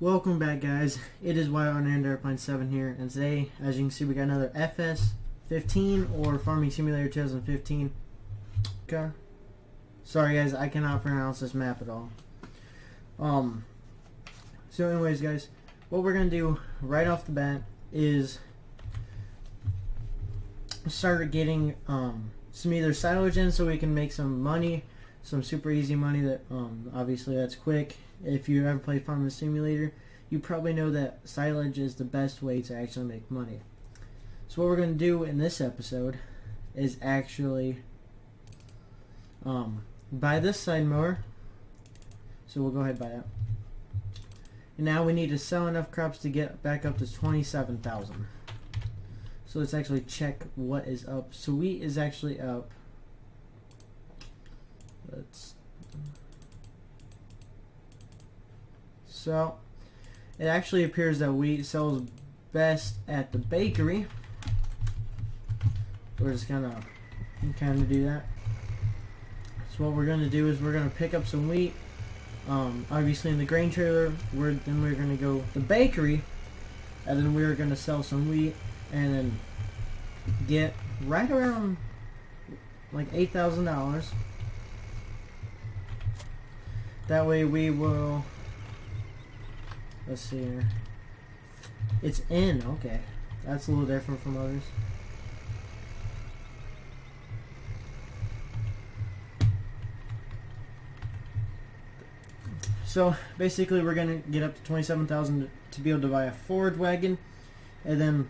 Welcome back, guys. It is Wild on Airplane 7 here, and today, as you can see, we got another FS15 or Farming Simulator 2015. Okay. Sorry, guys, I cannot pronounce this map at all. So anyways, guys, what we're gonna do right off the bat is start getting some either silage in so we can make some money, some super easy money that obviously that's quick. If you ever played Farming Simulator, you probably know that silage is the best way to actually make money. So what we're going to do in this episode is actually buy this side mower. So we'll go ahead and buy that. And now we need to sell enough crops to get back up to 27,000. So let's actually check what is up. So wheat is actually up. So it actually appears that wheat sells best at the bakery. We're just gonna kind of do that. So what we're gonna do is we're gonna pick up some wheat. Obviously in the grain trailer. Then we're gonna go to the bakery, and then we're gonna sell some wheat, and then get right around like $8,000. That way we will. Let's see here. It's in, okay. That's a little different from others. So basically we're gonna get up to 27,000 to be able to buy a forage wagon, and then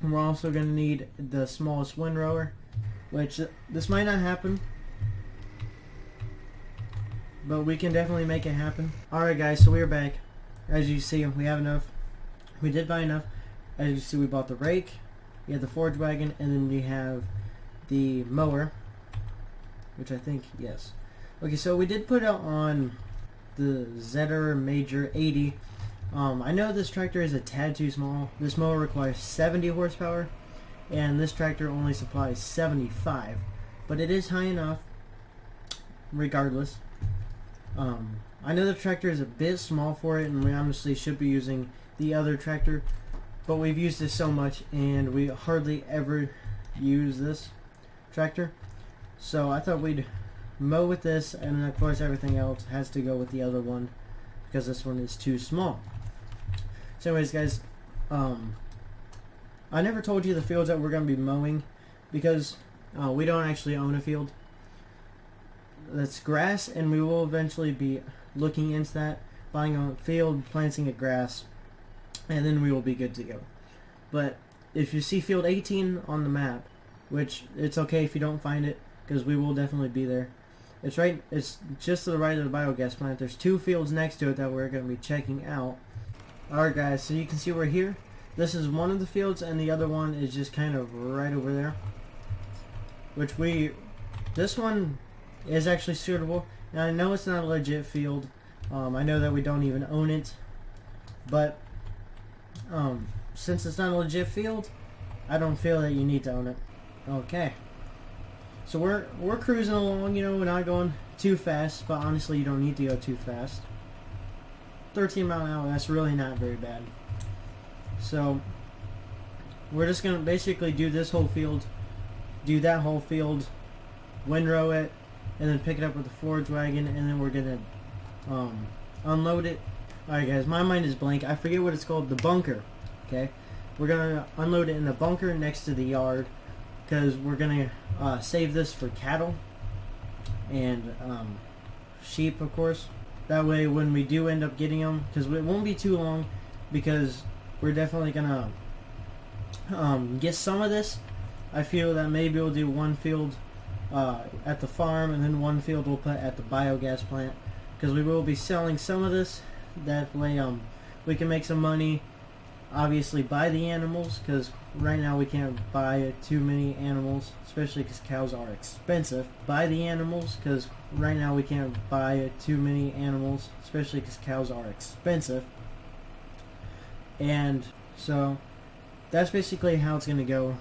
we're also gonna need the smallest windrower, which this might not happen, but we can definitely make it happen. Alright guys, so we're back. As you see, we have enough. We did buy enough. As you see, we bought the rake, we have the forage wagon, and then we have the mower, which I think, yes. Okay, so we did put out on the Zetter Major 80. I know this tractor is a tad too small. This mower requires 70 horsepower, and this tractor only supplies 75. But it is high enough, regardless. I know the tractor is a bit small for it, and we honestly should be using the other tractor, but we've used this so much and we hardly ever use this tractor, so I thought we'd mow with this, and of course everything else has to go with the other one because this one is too small. So anyways, guys, I never told you the fields that we're going to be mowing because we don't actually own a field that's grass, and we will eventually be looking into that, buying a field, planting a grass, and then we will be good to go. But if you see field 18 on the map, which it's okay if you don't find it because we will definitely be there. It's just to the right of the biogas plant. There's two fields next to it that we're going to be checking out. Alright guys, so you can see we're here. This is one of the fields, and the other one is just kind of right over there, this one is actually suitable. Now I know it's not a legit field. I know that we don't even own it, but since it's not a legit field, I don't feel that you need to own it. Okay, so we're cruising along. You know, we're not going too fast, but honestly, you don't need to go too fast. 13 miles an hour. That's really not very bad. So we're just gonna basically do this whole field, do that whole field, windrow it, and then pick it up with the forage wagon, and then we're gonna unload it. Alright guys, my mind is blank. I forget what it's called. The bunker. Okay, we're gonna unload it in the bunker next to the yard because we're gonna save this for cattle and sheep, of course. That way when we do end up getting them, because it won't be too long, because we're definitely gonna get some of this. I feel that maybe we'll do one field at the farm, and then one field we'll put at the biogas plant, because we will be selling some of this. That way we can make some money, obviously buy the animals, because right now we can't buy too many animals, especially because cows are expensive. Buy the animals, because right now we can't buy too many animals, especially because cows are expensive. And so that's basically how it's gonna go.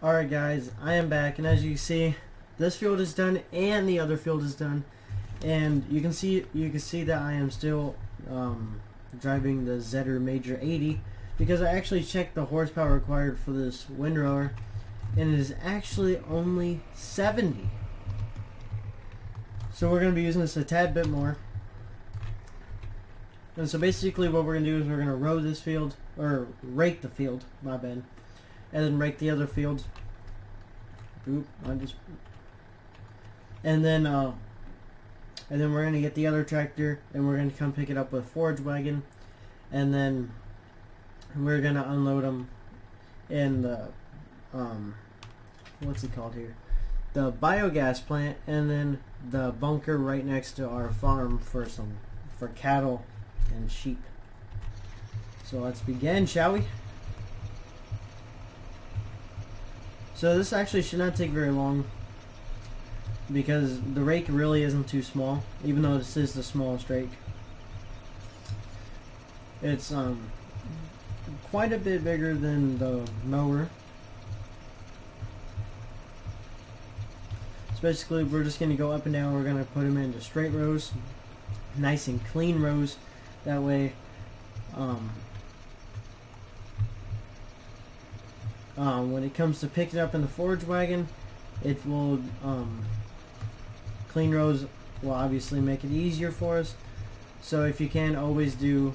Alright guys, I am back, and as you see, this field is done and the other field is done, and you can see that I am still driving the Zetter Major 80 because I actually checked the horsepower required for this windrower, and it is actually only 70. So we're going to be using this a tad bit more. And so basically what we're going to do is we're going to row this field, or rake the field, my bad, and then rake the other fields. Oop, and then we're going to get the other tractor, and we're going to come pick it up with a forage wagon, and then we're going to unload them in the, what's it called here? The biogas plant, and then the bunker right next to our farm for cattle and sheep. So let's begin, shall we? So this actually should not take very long because the rake really isn't too small, even though this is the smallest rake. It's quite a bit bigger than the mower. So basically we're just going to go up and down. We're going to put them into straight rows, nice and clean rows. That way when it comes to picking up in the forage wagon, it will clean rows will obviously make it easier for us. So if you can, always do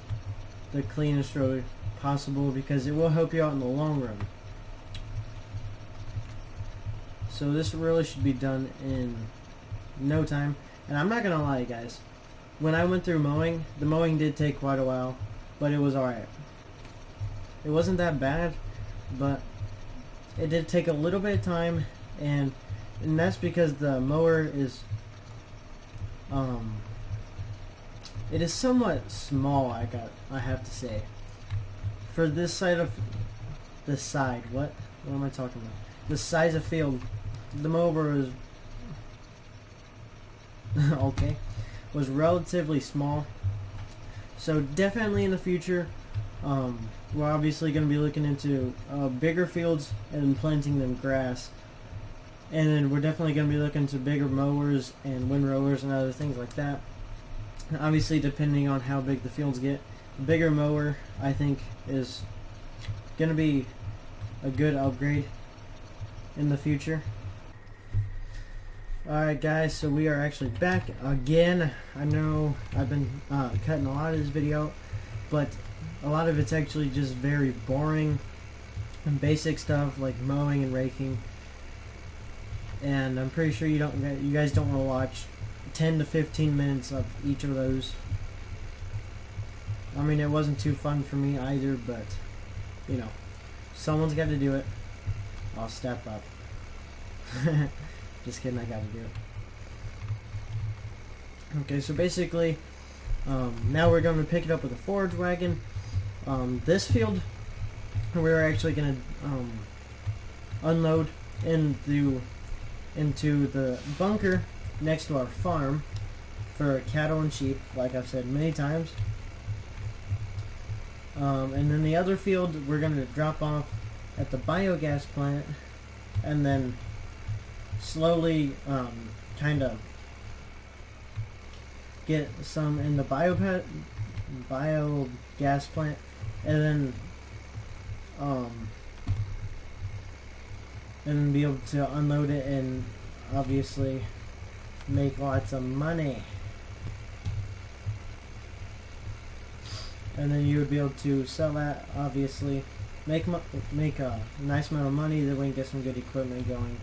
the cleanest road possible because it will help you out in the long run. So this really should be done in no time. And I'm not gonna lie, guys, when I went through mowing, the mowing did take quite a while, but it was alright. It wasn't that bad, but it did take a little bit of time, and that's because the mower is it is somewhat small, I have to say. For this side of what am I talking about? The size of field, the mower is okay, was relatively small. So definitely in the future, we're obviously going to be looking into bigger fields and planting them grass. And then we're definitely going to be looking to bigger mowers and windrowers and other things like that. And obviously, depending on how big the fields get, a bigger mower, I think, is going to be a good upgrade in the future. Alright guys, so we are actually back again. I know I've been cutting a lot of this video, but a lot of it's actually just very boring and basic stuff like mowing and raking. And I'm pretty sure you guys don't want to watch 10 to 15 minutes of each of those. I mean, it wasn't too fun for me either, but you know, someone's got to do it. I'll step up. Just kidding, I gotta do it. Okay, so basically, now we're going to pick it up with a forage wagon. This field, we're actually going to unload into the bunker next to our farm for cattle and sheep, like I've said many times. And then the other field, we're going to drop off at the biogas plant, and then slowly kind of get some in the biogas plant, and then be able to unload it and obviously make lots of money. And then you would be able to sell that, obviously, make a nice amount of money. Then we can get some good equipment going,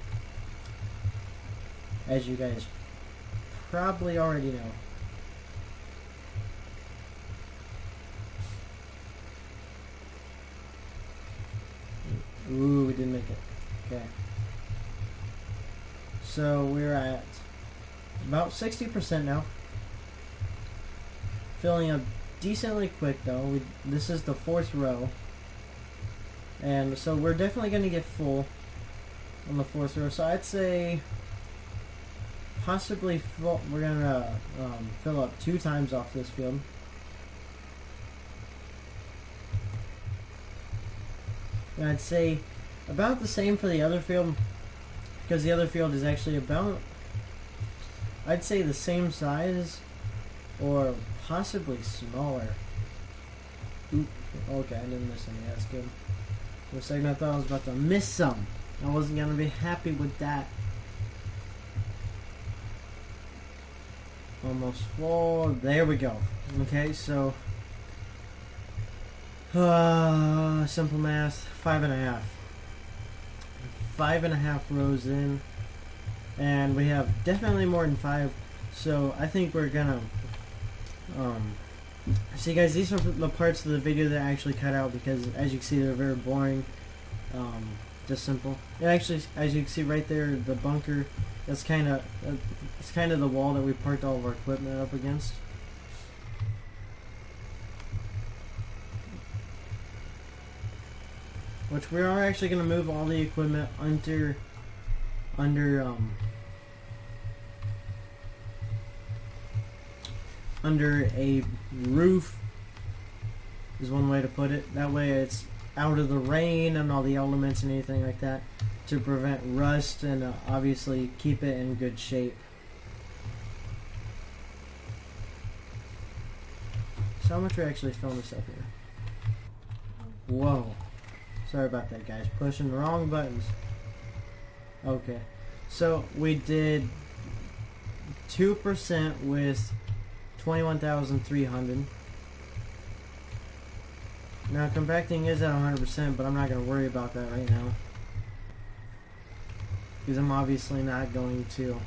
as you guys probably already know. Ooh, we didn't make it. Okay. So we're at about 60% now. Filling up decently quick though. This is the 4th row. And so we're definitely going to get full on the 4th row. So I'd say possibly we're going to fill up 2 times off this field. And I'd say about the same for the other field, because the other field is actually about, I'd say, the same size or possibly smaller. Oop. Okay, I didn't miss any. That's good. For a second I thought I was about to miss some. I wasn't going to be happy with that. Almost full. There we go. Okay, so simple math, 5.5. 5.5 rows in, and we have definitely more than 5. So I think we're gonna see, guys, these are the parts of the video that I actually cut out because, as you can see, they're very boring. Just simple. And actually, as you can see right there, the bunker, that's kind of it's kind of the wall that we parked all of our equipment up against. Which we are actually going to move all the equipment under a roof, is one way to put it. That way it's out of the rain and all the elements and anything like that, to prevent rust and obviously keep it in good shape. So how much we actually film this up here? Whoa. Sorry about that, guys. Pushing the wrong buttons. Okay. So we did 2% with 21,300. Now compacting is at 100%, but I'm not going to worry about that right now, because I'm obviously not going to.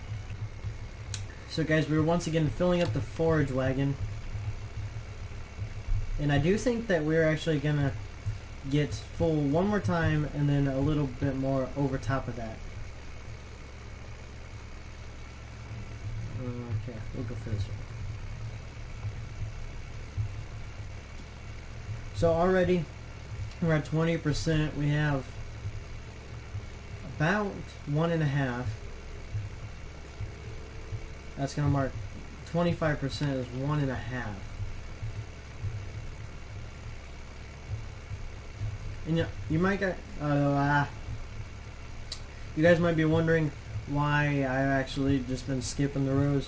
So guys, we're once again filling up the forage wagon, and I do think that we're actually going to get full one more time and then a little bit more over top of that. Okay, we'll go for this one. So already we're at 20%. We have about 1.5. That's going to mark 25% is 1.5. And you might get, you guys might be wondering why I've actually just been skipping the rows,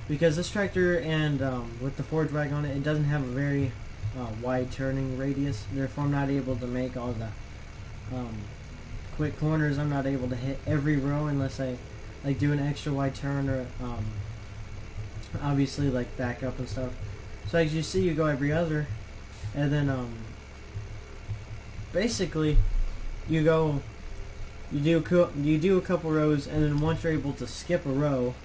because this tractor and with the forage wagon on it, it doesn't have a very wide turning radius. Therefore, I'm not able to make all the quick corners. I'm not able to hit every row unless I like do an extra wide turn or obviously like back up and stuff. So as you see, you go every other, and then basically you do a couple rows, and then once you're able to skip a row,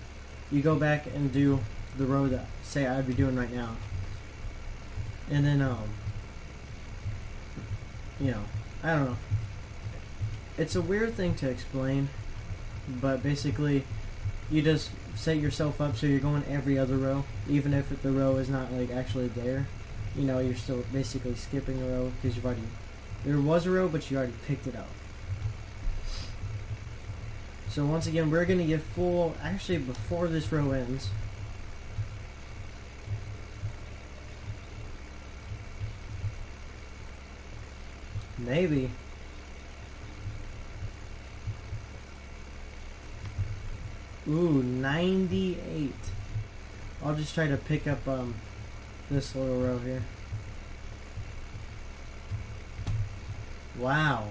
you go back and do the row that, say, I'd be doing right now. And then you know, I don't know, it's a weird thing to explain, but basically you just set yourself up so you're going every other row, even if the row is not like actually there. You know, you're still basically skipping a row because you've already, there was a row, but you already picked it up. So once again, we're going to get full, actually before this row ends. Maybe. Ooh, 98. I'll just try to pick up this little row here. Wow.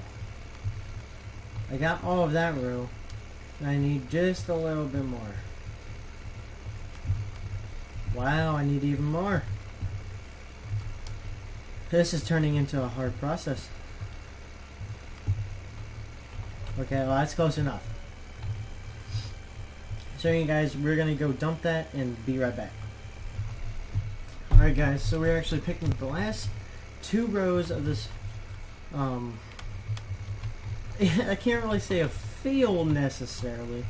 I got all of that row. I need just a little bit more. Wow, I need even more. This is turning into a hard process. Okay, well, that's close enough. So you guys, we're gonna go dump that and be right back. Alright guys, so we're actually picking up the last 2 rows of this I can't really say a field necessarily.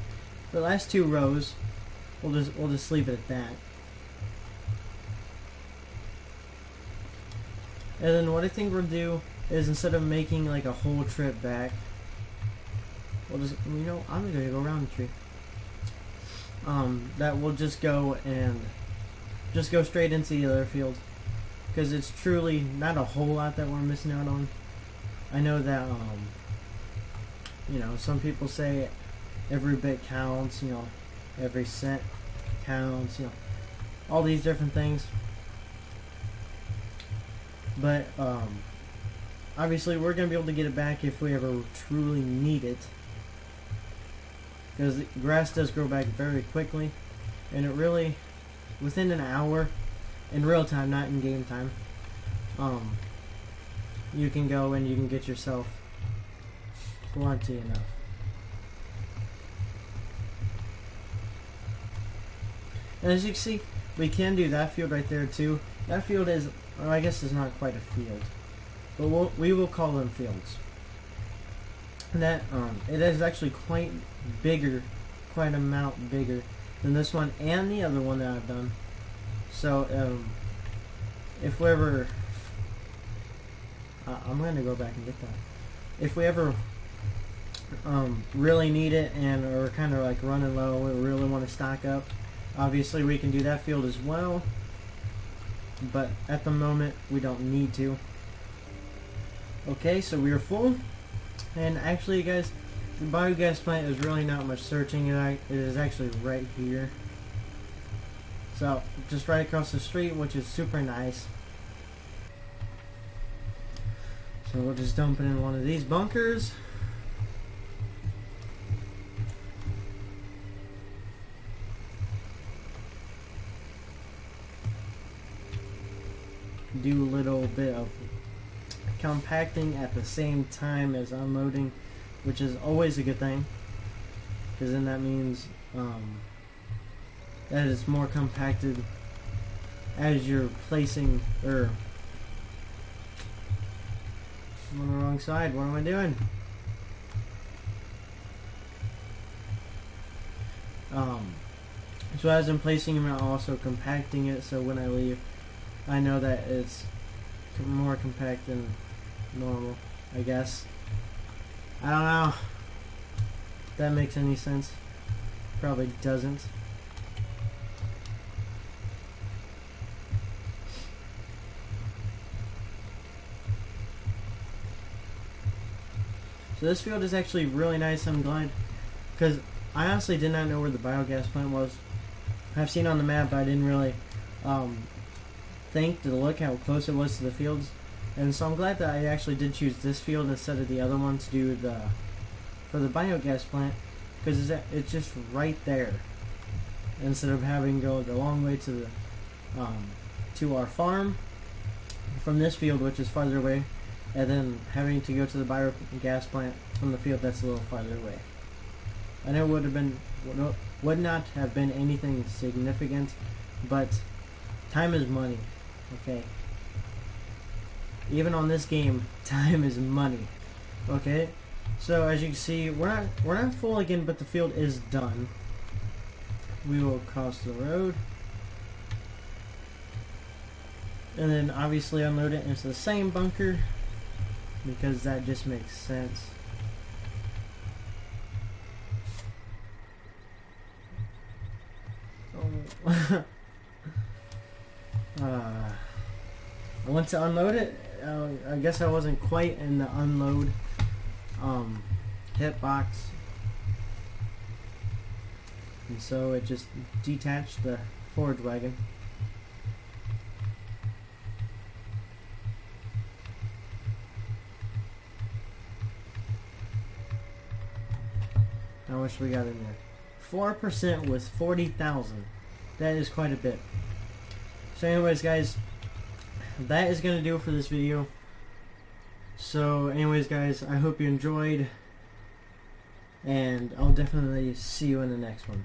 The last 2 rows, we'll just leave it at that. And then what I think we'll do is, instead of making like a whole trip back, we'll just, you know, I'm gonna go around the tree. That we'll just go and just go straight into the other field, because it's truly not a whole lot that we're missing out on. I know that you know, some people say every bit counts, you know, every cent counts, you know, all these different things. But obviously we're going to be able to get it back if we ever truly need it, because the grass does grow back very quickly, and it really, within an hour, in real time, not in game time, you can go and you can get yourself plenty enough. And as you can see, we can do that field right there too. That field is, well, I guess it's not quite a field, but we will call them fields. And that it is actually quite bigger, quite an amount bigger than this one and the other one that I've done. So if we ever, I'm gonna go back and get that. If we ever really need it and are kind of like running low, we really want to stock up, obviously we can do that field as well. But at the moment, we don't need to. Okay, so we are full. And actually, guys, the biogas plant is really not much searching. It is actually right here. So, just right across the street, which is super nice. So we'll just dump it in one of these bunkers. Do a little bit of compacting at the same time as unloading, which is always a good thing, because then that means that it's more compacted as you're placing, I'm on the wrong side. What am I doing? So as I'm placing them, I'm also compacting it, so when I leave, I know that it's more compact than normal, I guess. I don't know if that makes any sense. Probably doesn't. So this field is actually really nice. I'm glad, because I honestly did not know where the biogas plant was. I've seen it on the map, but I didn't really think to look how close it was to the fields. And so I'm glad that I actually did choose this field instead of the other one to do for the biogas plant, because it's just right there, instead of having to go the long way to our farm from this field, which is farther away, and then having to go to the biogas plant from the field that's a little farther away. I know it would not have been anything significant, but time is money. Okay. Even on this game, time is money. Okay. So as you can see, we're not full again, but the field is done. We will cross the road, and then obviously unload it into the same bunker, because that just makes sense. Oh. I went to unload it. I guess I wasn't quite in the unload hitbox, and so it just detached the forage wagon. How much we got in there? 4% with 40,000. That is quite a bit. So anyways, guys, that is going to do it for this video. So anyways, guys, I hope you enjoyed, and I'll definitely see you in the next one.